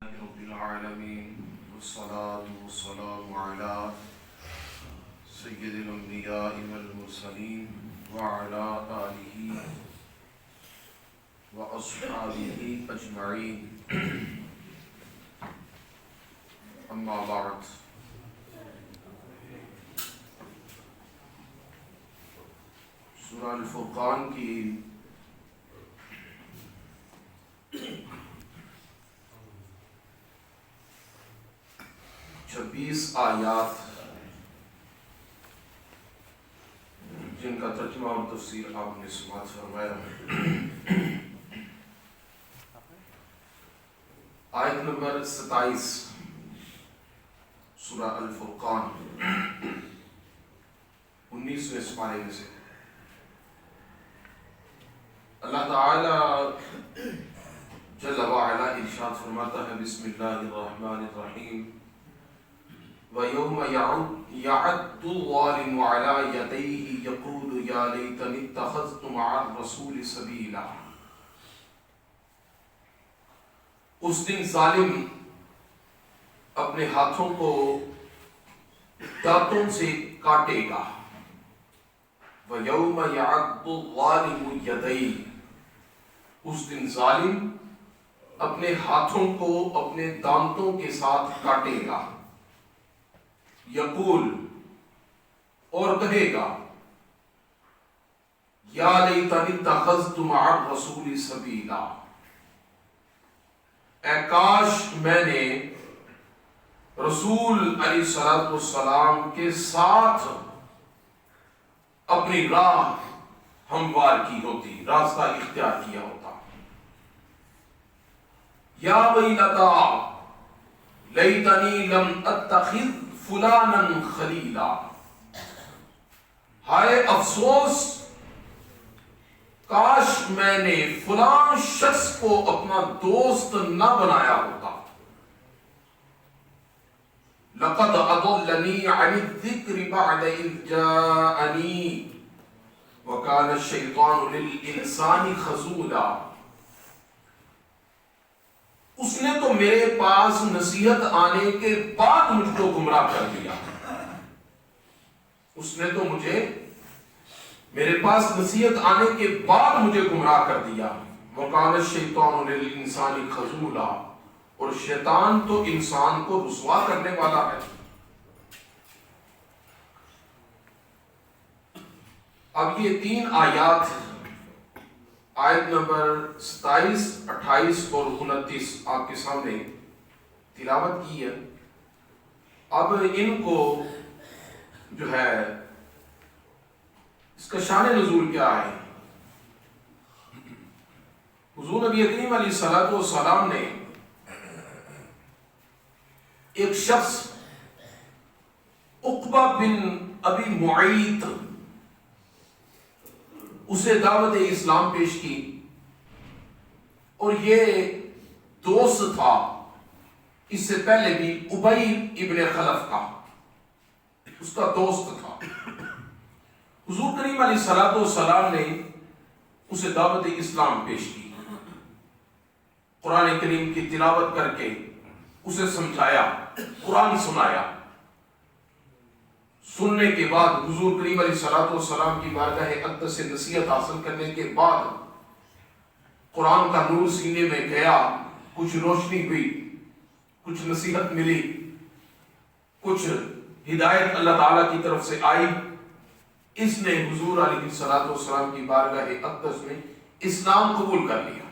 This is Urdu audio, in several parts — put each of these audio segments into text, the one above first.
رب العالمين والصلاة والسلام على سيد الأنبياء والمرسلين وعلى آله وأصحابه أجمعين أما بعد سورہ الفرقان کی 26 آیات جن کا ترجمہ اور تفسیر آپ نے سماعت فرمایا. آیت نمبر 27 سورہ الفرقان 19ویں سپارے میں سے اللہ تعالی جل وعلا ارشاد فرماتا ہے: بسم اللہ الرحمن الرحیم وَيَوْمَ يَعَدُّ الظَّالِمُ عَلَى يَدَيْهِ يَقُولُ يَا لَيْتَنِي اتَّخَذْتُ مَعَ الرَّسُولِ سَبِيلًا. اس دن ظالم اپنے ہاتھوں کو دانتوں سے کاٹے گا. وَيَوْمَ يَعَدُّ الظَّالِمُ يَدَيْهِ، اس دن ظالم اپنے ہاتھوں کو اپنے دانتوں کے ساتھ کاٹے گا. یقول، اور کہے گا، یا لیتنی اتخذت مع الرسول سبیلا، اے کاش میں نے رسول علیہ الصلوۃ والسلام کے ساتھ اپنی راہ ہموار کی ہوتی، راستہ اختیار کیا ہوتا. یا ویلتا لیتنی لم اتخذ فلانا خلیلا، ہائے افسوس، کاش میں نے فلاں شخص کو اپنا دوست نہ بنایا ہوتا. لقد اضلنی عن الذکر بعد اذ جاءنی وکان الشیطان للانسان خذولا. اس نے تو میرے پاس نصیحت آنے کے بعد مجھ کو گمراہ کر دیا. اس نے تو میرے پاس نصیحت آنے کے بعد مجھے گمراہ کر دیا. وَقَالَ الشَّيْطَانُ لِلْإِنسَانِ خَذُولًا، اور شیطان تو انسان کو رسوا کرنے والا ہے. اب یہ 3 آیات آیت نمبر 27، 28 اور 29 آپ کے سامنے تلاوت کی ہے. اب ان کو جو ہے اس کا شان نزول کیا ہے. حضور نبی کریم علیہ الصلوۃ والسلام نے ایک شخص عقبہ بن ابی معیط اسے دعوت اسلام پیش کی، اور یہ دوست تھا اس سے پہلے بھی ابی ابن خلف کا، اس کا دوست تھا. حضور کریم علیہ الصلوۃ والسلام نے اسے دعوت اسلام پیش کی، قرآن کریم کی تلاوت کر کے اسے سمجھایا، قرآن سنایا. سننے کے بعد حضور کریم علیہ الصلوۃ والسلام کی بارگاہ اقدس سے نصیحت حاصل کرنے کے بعد قرآن کا نور سینے میں گیا، کچھ روشنی ہوئی، کچھ نصیحت ملی، کچھ ہدایت اللہ تعالیٰ کی طرف سے آئی. اس نے حضور علیہ الصلوۃ والسلام کی بارگاہ اقدس میں اسلام قبول کر لیا،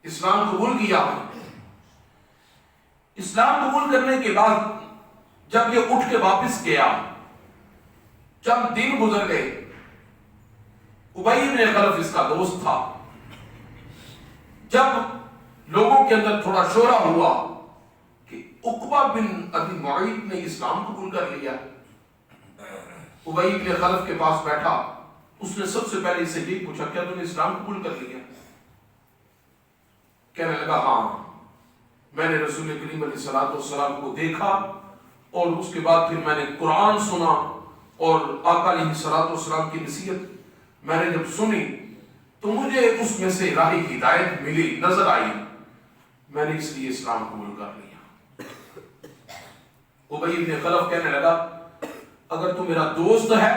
اسلام قبول کیا. اسلام قبول کرنے کے بعد جب یہ اٹھ کے واپس گیا، چند دن گزر گئے، ابی بن خلف اس کا دوست تھا. جب لوگوں کے اندر تھوڑا شورا ہوا کہ عقبہ بن ابی معیط نے اسلام قبول کر لیا، ابی بن خلف کے پاس بیٹھا، اس نے سب سے پہلے اسے یہ پوچھا، کیا تم نے اسلام قبول کر لیا؟ کہنے لگا، ہاں، میں نے رسول کریم علیہ الصلوۃ والسلام کو دیکھا، اور اس کے بعد پھر میں نے قرآن سنا، اور آقا علیہ الصلوۃ والسلام کی نصیحت میں نے جب سنی تو مجھے اس میں سے راہ ہدایت ملی، نظر آئی. میں نے اس لیے اسلام قبول کر لیا۔ ابی بن خلف کہنے لگا اگر تو میرا دوست ہے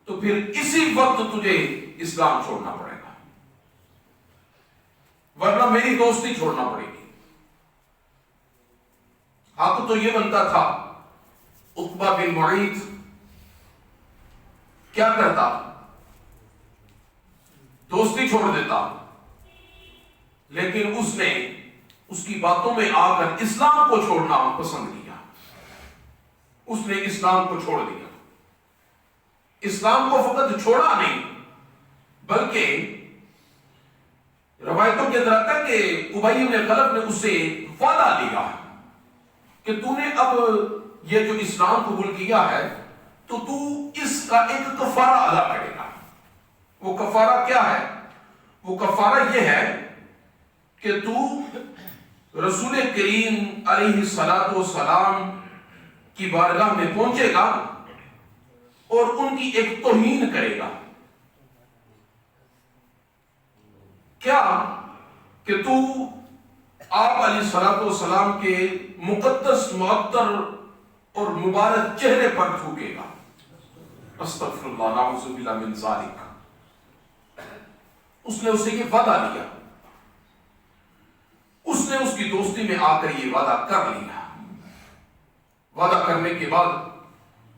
تو پھر اسی وقت تجھے اسلام چھوڑنا پڑے گا، ورنہ میری دوستی چھوڑنا پڑے گی۔ حق تو یہ بنتا تھا عقبہ بن معیط کیا کرتا، دوستی چھوڑ دیتا، لیکن اس نے اس کی باتوں میں آ کر اسلام کو چھوڑنا پسند کیا۔ اس نے اسلام کو چھوڑ دیا۔ اسلام کو فقط چھوڑا نہیں بلکہ روایتوں کے اندر آتا ہے کہ ابی بن خلف نے اس سے وعدہ لیا کہ تو نے اب یہ جو اسلام قبول کیا ہے تو اس کا ایک کفارہ ادا کرے گا۔ وہ کفارہ کیا ہے؟ وہ کفارہ یہ ہے کہ تو رسول کریم علیہ الصلوۃ والسلام کی بارگاہ میں پہنچے گا اور ان کی ایک توہین کرے گا۔ کیا کہ تو آپ علیہ الصلوۃ والسلام کے مقدس معطر اور مبارک چہرے پر تھوکے گا۔ استغفر اللہ، نعوذ باللہ من ذالک۔ اس نے اسے یہ وعدہ لیا، اس نے اس کی دوستی میں آ کر یہ وعدہ کر لیا۔ وعدہ کرنے کے بعد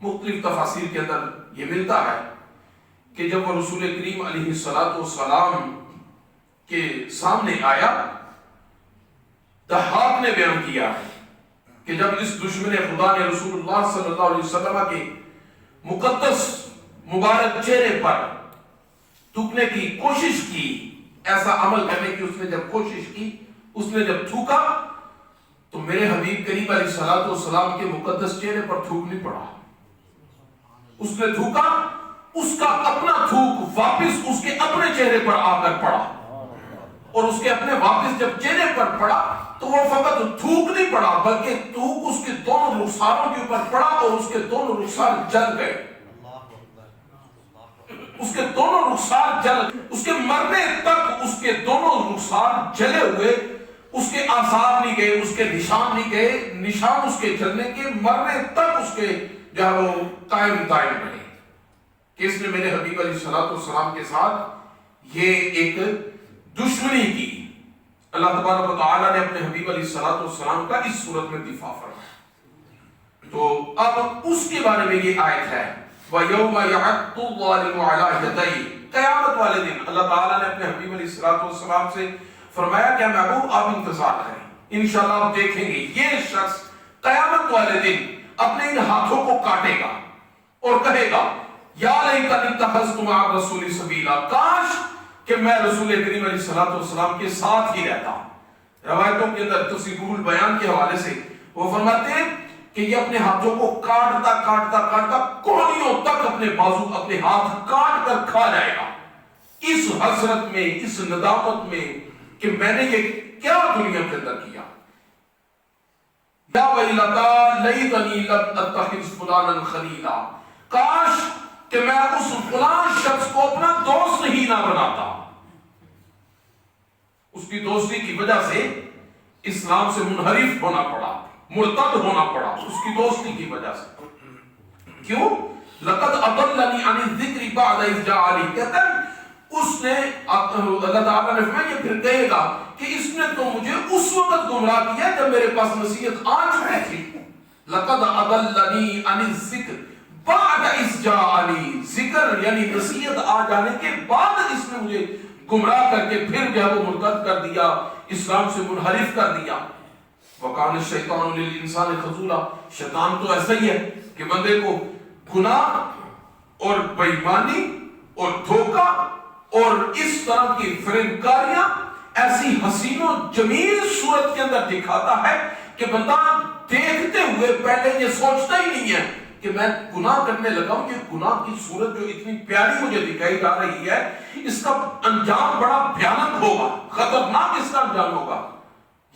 مختلف تفاسیر کے اندر یہ ملتا ہے کہ جب وہ رسول کریم علیہ الصلوۃ والسلام کے سامنے آیا، ضحاک نے بیان کیا کہ جب اس دشمن خدا نے رسول اللہ صلی اللہ علیہ وسلم کے مقدس مبارک چہرے پر تھوکنے کی کوشش کی، ایسا عمل کرنے کی اس نے جب کوشش کی، اس نے جب تھوکا تو میرے حبیب کریم علیہ الصلوۃ والسلام کے مقدس چہرے پر تھوک نہیں پڑا۔ اس نے تھوکا، اس کا اپنا تھوک واپس اس کے اپنے چہرے پر آ کر پڑا، اور اس کے اپنے واپس جب چہرے پر پڑا تو وہ فقط تھوک نہیں پڑا بلکہ تھوک اس کے دونوں رخساروں کے اوپر پڑا اور اس کے دونوں رخسار جل گئے۔ اس کے دونوں رخسار جل، اس کے مرنے تک اس کے دونوں رخسار جلے ہوئے، اس کے آثار نہیں گئے، اس کے نشان نہیں گئے، نشان اس کے جلنے کے مرنے تک اس کے جو ہے وہ قائم رہے کہ اس نے میرے حبیب علیہ الصلوۃ والسلام کے ساتھ یہ ایک دشمنی کی۔ اللہ تبارک و تعالیٰ نے اپنے حبیب علیہ الصلوۃ والسلام کا اس صورت میں دفاع فرمایا۔ تو اب اس کے بارے میں یہ آیت ہے وَيَوْمَ يَعَضُّ الظَّالِمُ عَلَىٰ يَدَيْهِ، قیامت والے دن اللہ تعالیٰ نے اپنے حبیب علیہ الصلوۃ والسلام سے فرمایا کہ محبوب آپ انتظار کریں، انشاءاللہ آپ دیکھیں گے یہ شخص قیامت والے دن اپنے ان ہاتھوں کو کاٹے گا اور کہے گا یا لیتنی اتخذت مع الرسول سبیلا، کاش کہ میں رسول کریم علیہ الصلوۃ والسلام کے ساتھ ہی رہتا۔ روایتوں کے اندر تفسیر بیان کے حوالے سے وہ فرماتے ہیں کہ یہ اپنے ہاتھوں کو کاٹتا کاٹتا کاٹتا کوہنیوں تک اپنے بازو اپنے ہاتھ کاٹ کر کھا جائے گا، اس حسرت میں، اس ندامت میں کہ میں نے یہ کیا دنیا کے اندر کیا۔ یا ویلتا لیتنی لم اتخذ فلانا خلیلا، کاش کہ میں اس فلان شخص کو اپنا دوست ہی نہ بناتا۔ اس کی دوستی کی وجہ سے اسلام سے منحرف ہونا پڑا، مرتد ہونا پڑا اس کی دوستی کی وجہ سے۔ کیوں؟ لقد اضلنی عن الذکر بعد اذ جاءنی، کہتے ہیں اس نے اللہ تعالیٰ نے فرمایا یہ پھر کہے گا کہ اس نے تو مجھے اس وقت گمراہ کیا جب میرے پاس نصیحت آ چکی تھی۔ لقد اضلنی عن الذکر بعد اذ جاءنی، ذکر یعنی نصیحت آ جانے کے بعد اس نے مجھے گمراہ کر کے پھر جو وہ مرتد کر دیا، اسلام سے منحرف کر دیا۔ وَقَانَ الشَّيْطَانُ لِلْإِنسَانِ خَذُولًا، شیطان تو ایسا ہی ہے کہ بندے کو گناہ اور بے ایمانی اور دھوکہ اور اس طرح کی فرنکاریاں ایسی حسین و جمیل صورت کے اندر دکھاتا ہے کہ بندہ دیکھتے ہوئے پہلے یہ سوچتا ہی نہیں ہے کہ میں گناہ کرنے لگا ہوں، یہ گناہ کی صورت جو اتنی پیاری مجھے دکھائی جا رہی ہے اس کا انجام بڑا بھیانک ہوگا، خطرناک اس کا انجام ہوگا،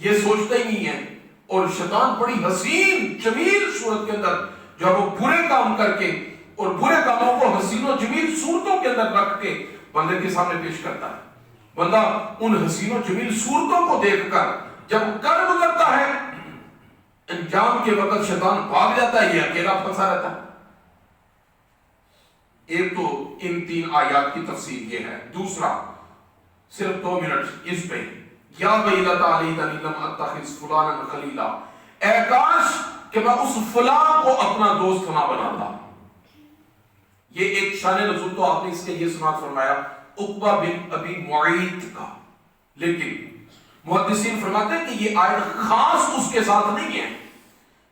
یہ سوچتا ہی نہیں ہے۔ اور شیطان بڑی حسین جمیل صورت کے اندر جب وہ برے کام کر کے اور برے کاموں کو حسین و جمیل صورتوں کے اندر رکھ کے بندے کے سامنے پیش کرتا ہے۔ بندہ ان حسین و جمیل صورتوں کو دیکھ کر جب کر گزرتا ہے، انجام کے وقت شیطان بھاگ جاتا ہے، یہ اکیلا پھنسا رہتا ہے۔ ایک تو ان 3 آیات کی تفسیر یہ ہے۔ دوسرا صرف 2 منٹ اس پہ، یا ویلتا لیتنی لم اتخذ فلانا خلیلا، اے کاش کہ میں اس فلاں کو اپنا دوست نہ بناتا۔ یہ ایک شان نزول تو آپ نے اس کے یہ سماعت فرمایا عقبہ بن ابی معیط کا، لیکن محدثین فرماتے ہیں کہ یہ آیت خاص اس کے ساتھ نہیں ہے،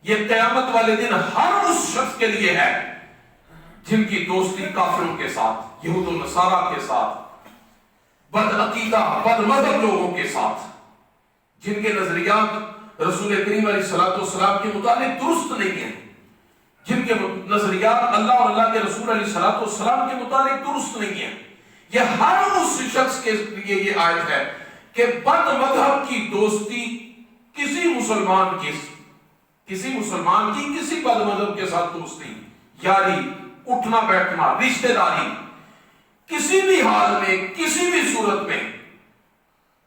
یہ قیامت والے دن ہر اس شخص کے لیے ہے جن کی دوستی کافروں کے ساتھ، یہود و نصارہ کے ساتھ، بد عقیدہ بد مذہب لوگوں کے ساتھ، جن کے نظریات رسول کریم علیہ السلام کے متعلق درست نہیں ہیں، جن کے نظریات اللہ اور اللہ کے رسول علیہ السلام کے متعلق درست نہیں ہیں۔ یہ ہر اس شخص کے لیے یہ آیت ہے کہ بد مذہب کی دوستی کسی مسلمان کی کسی بد مذہب کے ساتھ دوستی، یاری، اٹھنا بیٹھنا، رشتہ داری کسی بھی حال میں کسی بھی صورت میں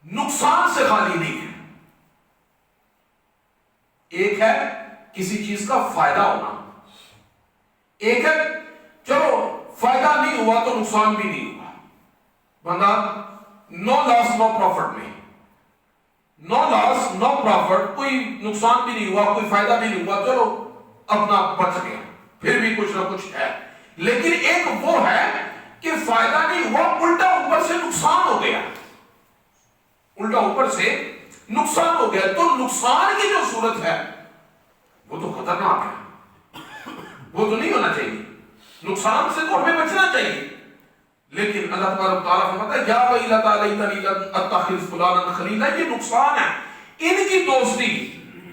نقصان سے خالی نہیں ہے۔ ایک ہے کسی چیز کا فائدہ ہونا، ایک ہے چلو فائدہ نہیں ہوا تو نقصان بھی نہیں ہوا، بندہ نو لاس نو پروفٹ میں، نو لاس نو پروفٹ، کوئی نقصان بھی نہیں ہوا کوئی فائدہ بھی نہیں ہوا، چلو اپنا بچ گیا، پھر بھی کچھ نہ کچھ ہے۔ لیکن ایک وہ ہے کہ فائدہ نہیں ہوا، الٹا اوپر سے نقصان ہو گیا، الٹا اوپر سے نقصان ہو گیا، تو نقصان کی جو صورت ہے وہ تو خطرناک ہے، وہ تو نہیں ہونا چاہیے، نقصان سے تو ہمیں بچنا چاہیے۔ لیکن اللہ تبارک تعالیٰ فرماتا ہے یا ویلتا لیتنی لم اتخذ فلانا خلیلا، یہ نقصان ہے، ان کی دوستی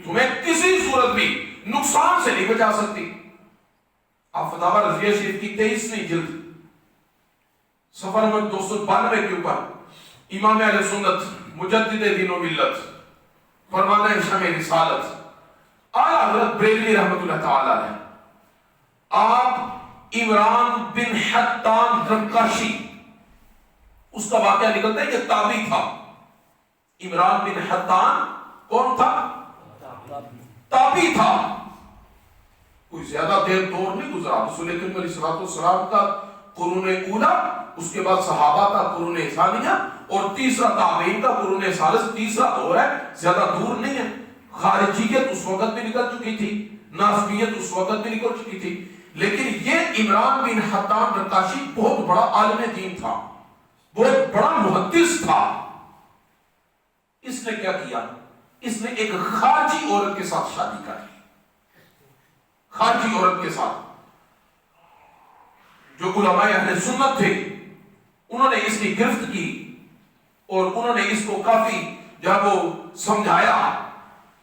تمہیں کسی صورت بھی نقصان سے نہیں بچا سکتی۔ آپ فتاوی رضویہ شریف کی 23ویں جلد صفحہ نمبر 292 کے اوپر امام اہل سنت مجدد دین و ملت فرمانا ہے شمع رسالت اعلیٰ حضرت بریلوی رحمۃ اللہ تعالی علیہ، آپ عمران بن حطان رقاشی، اس کا واقعہ نکلتا ہے کہ تابعی تھا۔ عمران بن حطان کون تھا؟ تابعی تھا، کوئی زیادہ دیر دور نہیں گزرا، رسول کریم علیہ السلام کا قرون اولا، اس کے بعد صحابہ کا قرون ثانیہ، اور تیسرا تابعین کا قرون ثالث، تیسرا دور ہے، زیادہ دور نہیں ہے۔ خارجیت اس وقت بھی نکل چکی تھی، ناسبیت اس وقت بھی نکل چکی تھی، لیکن یہ عمران بن حطان رقاشی بہت بڑا عالم دین تھا، بہت بڑا محدث تھا۔ اس نے کیا کیا؟ اس نے ایک خارجی عورت کے ساتھ شادی کر لی، خارجی عورت کے ساتھ۔ جو علماء اہل سنت تھے انہوں نے اس کی گرفت کی اور انہوں نے اس کو کافی جب وہ سمجھایا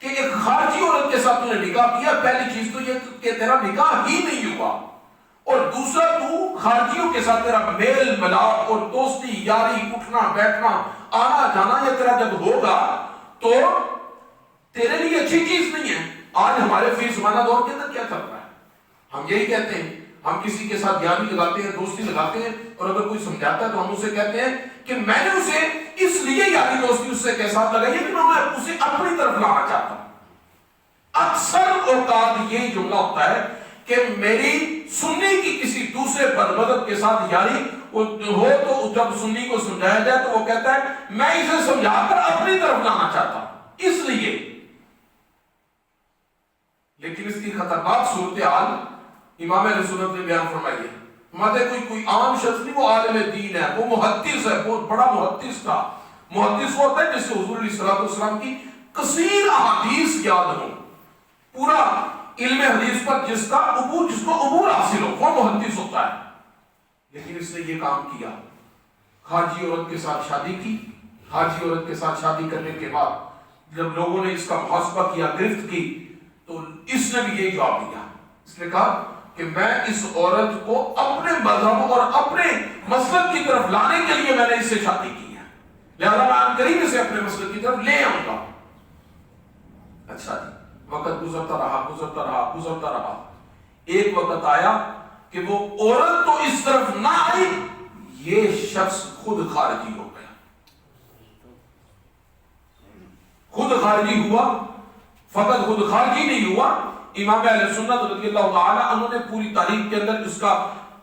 کہ ایک خارجی عورت کے ساتھ تو نے نکاح کیا، پہلی چیز تو یہ کہ تیرا نکاح ہی نہیں ہوا، اور دوسرا تو خارجیوں کے ساتھ تیرا میل ملاپ اور دوستی یاری، اٹھنا بیٹھنا آنا جانا یہ تیرا جب ہوگا تو تیرے لیے اچھی چیز نہیں ہے۔ آج ہمارے فی زمانہ دور کے اندر کیا چل رہا ہے؟ ہم یہی کہتے ہیں، ہم کسی کے ساتھ یاری لگاتے ہیں، دوستی لگاتے ہیں، اور اگر کوئی سمجھاتا ہے تو ہم اسے کہتے ہیں کہ میں نے اسے اس لیے یاری دوستی اس سے کے ساتھ لگائی ہے کہ میں اسے اپنی طرف لانا چاہتا ہوں۔ اکثر اوقات یہی جملہ ہوتا ہے کہ میری سنی کی کسی دوسرے بدمذہب کے ساتھ یاری ہو تو جب سنی کو سمجھایا جائے تو وہ کہتا ہے میں اسے سمجھا کر اپنی طرف لانا چاہتا ہوں اس لیے۔ لیکن اس کی خطرناک صورتحال امام اہل سنت نے بیان فرمائی ہے۔ ماتے کوئی عام شخص نہیں، وہ عالم دین ہے، وہ محدث ہے، بہت بڑا محدث تھا۔ محدث وہ ہوتا ہے جس سے حضور علیہ السلام کی کثیر احادیث یاد ہوں، پورا علم حدیث پر جس کو عبور حاصل ہو، وہ محدث ہوتا ہے۔ لیکن اس نے یہ کام کیا، خارجی عورت کے ساتھ شادی کی۔ خارجی عورت کے ساتھ شادی کرنے کے بعد جب لوگوں نے اس کا محاسبہ کیا، گرفت کی، تو اس نے بھی یہی جواب دیا۔ اس نے کہا کہ میں اس عورت کو اپنے مذہب اور اپنے مسلک کی طرف لانے کے لیے میں نے اس سے شادی کی ہے، لہذا میں عن قریب اسے اپنے مسلک کی طرف لے آؤں گا۔ اچھا جی، وقت گزرتا رہا، ایک وقت آیا کہ وہ عورت تو اس طرف نہ آئی، یہ شخص خود خارجی ہو گیا۔ خود خارجی ہوا، فقط خود خارجی نہیں ہوا، امام اہل سنت رضی اللہ تعالی عنہ نے پوری تاریخ کے اندر اس کا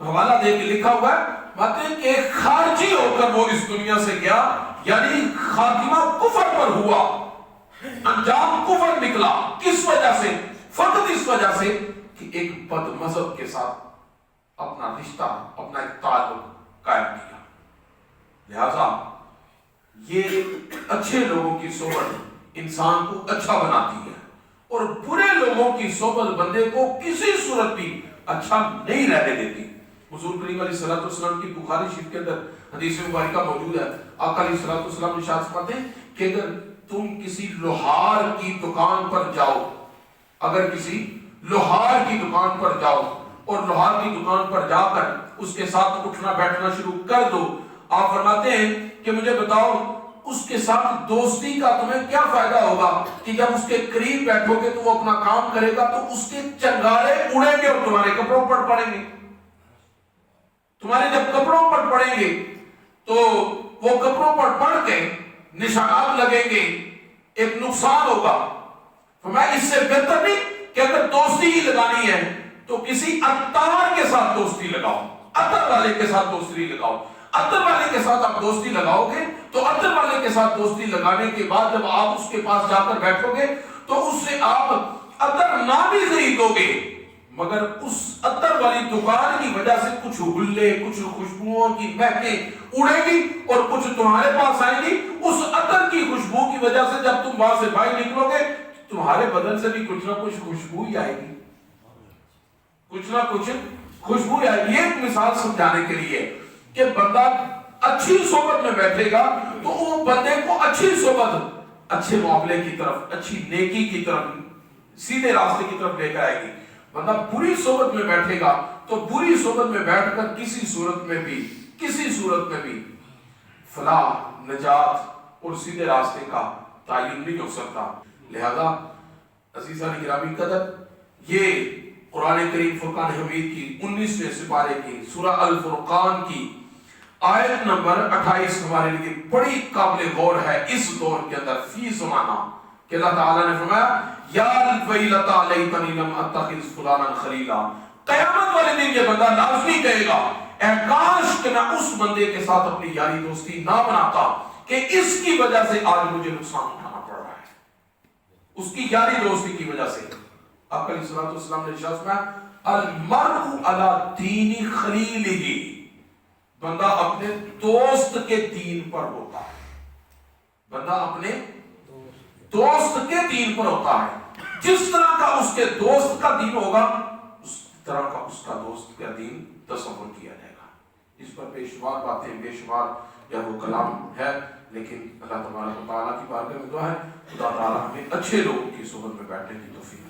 حوالہ دے کے لکھا ہوا ہے، مطلب کہ خارجی ہو کر وہ اس دنیا سے گیا، یعنی خاتمہ کفر پر ہوا، انجام کفر نکلا۔ کس وجہ سے؟ فقط اس وجہ سے کہ ایک بد مذہب کے ساتھ اپنا رشتہ، اپنا ایک تعلق قائم کیا۔ لہذا یہ اچھے لوگوں کی صحبت انسان کو اچھا بناتی ہے، اور برے لوگوں کی صحبت بندے کو کسی صورت بھی اچھا نہیں رہنے دیتی۔ حضور کریم علیہ الصلوۃ والسلام کی بخاری شریف کے اندر حدیث مبارکہ موجود ہے، آقا علیہ الصلوۃ والسلام ارشاد فرماتے ہیں کہ اگر تم کسی لوہار کی دکان پر جاؤ، اگر کسی لوہار کی دکان پر جاؤ اور لوہار کی دکان پر جا کر اس کے ساتھ اٹھنا بیٹھنا شروع کر دو، آپ فرماتے ہیں کہ مجھے بتاؤ اس کے ساتھ دوستی کا تمہیں کیا فائدہ ہوگا کہ جب اس کے قریب بیٹھو گے تو وہ اپنا کام کرے گا تو اس کے چنگارے اڑیں گے اور تمہارے کپڑوں پر پڑیں گے، تمہارے جب کپڑوں پر پڑیں گے تو وہ کپڑوں پر پڑ کے نشانات لگیں گے، ایک نقصان ہوگا۔ فرمایا اس سے بہتر نہیں کہ اگر دوستی ہی لگانی ہے تو کسی عطار کے ساتھ دوستی لگاؤ، عطر والے کے ساتھ دوستی لگاؤ۔ عطر والے کے ساتھ آپ دوستی لگاؤ گے تو عطر والے کے ساتھ دوستی لگانے کے بعد جب آپ اس کے پاس جا کر بیٹھو گے تو اس سے آپ عطر نہ بھی خریدو گے، مگر اس عطر والی دکان کی وجہ سے کچھ حلے، کچھ خوشبوؤں کی مہکیں اڑے گی اور کچھ تمہارے پاس آئیں گی۔ اس عطر کی خوشبو کی وجہ سے جب تم وہاں سے باہر نکلو گے تمہارے بدن سے بھی کچھ نہ کچھ خوشبو ہی آئے گی، کچھ نہ کچھ خوشبو آئے گی۔ ایک مثال سمجھانے کے لیے کہ بندہ اچھی صحبت میں بیٹھے گا تو وہ بندے کو اچھی صحبت اچھے معاملے کی طرف، اچھی نیکی کی طرف، سیدھے راستے کی طرف لے کر آئے گی۔ بندہ بری صحبت میں بیٹھے گا تو بری صحبت میں بیٹھ کر کسی صورت میں بھی فلاح، نجات اور سیدھے راستے کا تعین نہیں ہو سکتا۔ لہذا عزیزان گرامی قدر، یہ قرآن کریم فرقان حمید کی 19ویں سپارے کی سورہ الفرقان کی آیت نمبر 28 ہمارے لیے بڑی قابل غور ہے اس دور کے اندر، فی زمانہ، کہ اللہ تعالیٰ نے فرمایا یا ویلتا لیتنی لم اتخذ فلانا خلیلا۔ قیامت والے دن یہ بندہ لازمی کہے گا اے کاش کہ میں اس بندے کے ساتھ اپنی یاری دوستی نہ بناتا کہ اس کی وجہ سے آج مجھے نقصان اٹھانا پڑ رہا ہے، اس کی یاری دوستی کی وجہ سے۔ آپ علیہ الصلوۃ والسلام نے ارشاد فرمایا المرء علی دین خلیلہ، بندہ اپنے دوست کے دین پر ہوتا ہے، بندہ اپنے دوست کے دین پر ہوتا ہے۔ جس طرح کا اس کے دوست کا دین ہوگا اس طرح کا اس کا دوست کا دین تصور کیا جائے گا۔ اس پر بے شمار باتیں، بے شمار یا وہ کلام ہے، لیکن اللہ تبارک و تعالیٰ کی بارگاہ میں دعا ہے خدا تعالیٰ ہمیں اچھے لوگوں کی صحبت میں بیٹھنے کی توفیق